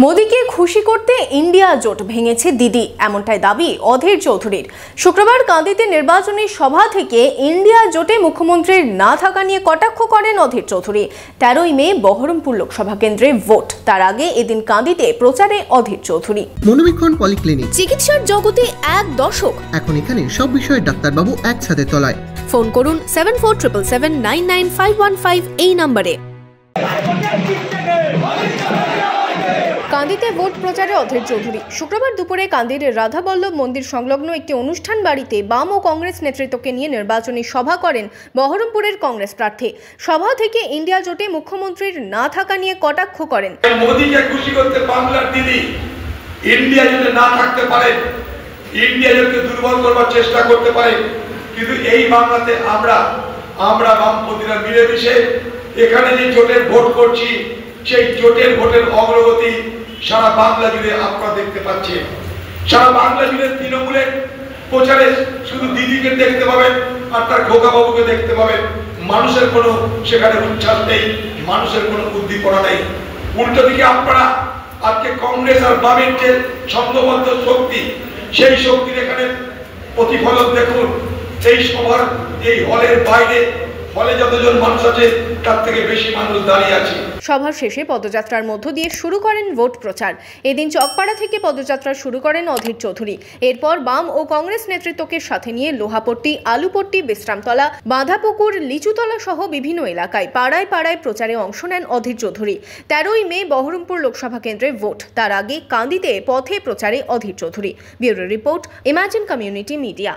মোদীকে খুশি করতে ইন্ডিয়া জোট ভেঙেছে দিদি, এমনটাই দাবি অধীর চৌধুরীর। শুক্রবার কাঁদিতে নির্বাচনী সভা থেকে ইন্ডিয়া জোটে মুখ্যমন্ত্রীর না থাকা নিয়ে কটাক্ষ করেন অধীর চৌধুরী। 13ই মে বহরমপুর লোকসভা কেন্দ্রে ভোট, তার আগে এদিন কাঁদিতে প্রচারে অধীর চৌধুরী। মনোবীক্ষণ পলিক্লিনিক, চিকিৎসার জগতে এক দশক। এখন এখানে সব বিষয়ে ডাক্তারবাবু একসাথে তলায়। ফোন করুন 7477799515 এই নম্বরে। কান্দিতে ভোট প্রচারে অধীর চৌধুরী। শুক্রবার দুপুরে কান্দির রাধাবল্লভ মন্দির সংলগ্ন একটি অনুষ্ঠান বাড়িতে বাম ও কংগ্রেস নেতৃত্বকে নিয়ে নির্বাচনী সভা করেন বহরমপুরের কংগ্রেস প্রার্থী। সভা থেকে ইন্ডিয়া জোটে মুখ্যমন্ত্রীর না থাকা নিয়ে কটাক্ষ করেন। মোদীকে খুশি করতে বাংলার দিদি ইন্ডিয়া জোটে না থাকতে পারে, ইন্ডিয়া জোটকে দুর্বল করবার চেষ্টা করতে পারে, কিন্তু এই বাংলাতে আমরা বামপন্থীরা মিলেমিশে এখানে যে জোটের ভোট করছি, সেই জোটের ভোটের অগ্রগতি সারা বাংলা জুড়ে আপনারা দেখতে পাচ্ছেন। সারা বাংলা জুড়ে তৃণমূলের প্রচারে শুধু দিদিকে দেখতে পাবেন আর তার খোকা বাবুকে দেখতে পাবেন। মানুষের কোনো সেখানে উচ্ছ্বাস নেই, মানুষের কোনো উদ্দীপনা নেই। উল্টো দিকে আপনারা আজকে কংগ্রেস আর বামের যে সংঘবদ্ধ শক্তি, সেই শক্তির এখানে প্রতিফলন দেখুন। এই সভার এই হলের বাইরে হলে যতজন মানুষ আছে তার থেকে বেশি মানুষ দাঁড়িয়ে আছে। সভা শেষে পদযাত্রার মধ্য দিয়ে শুরু করেন ভোট প্রচার। এদিন চকপাড়া থেকে পদযাত্রা শুরু করেন অধীর চৌধুরী। এরপর বাম ও কংগ্রেস নেতৃত্বকে সাথে নিয়ে লোহাপট্টি, আলুপট্টি, বিশ্রামতলা, বাঁধাপুকুর, লিচুতলা সহ বিভিন্ন এলাকায় পাড়ায় পাড়ায় প্রচারে অংশ নেন অধীর চৌধুরী। 13ই মে বহরমপুর লোকসভা কেন্দ্রে ভোট, তার আগে কান্দিতে পথে প্রচারে Adhir Chowdhury. Bureau report, imagine community media.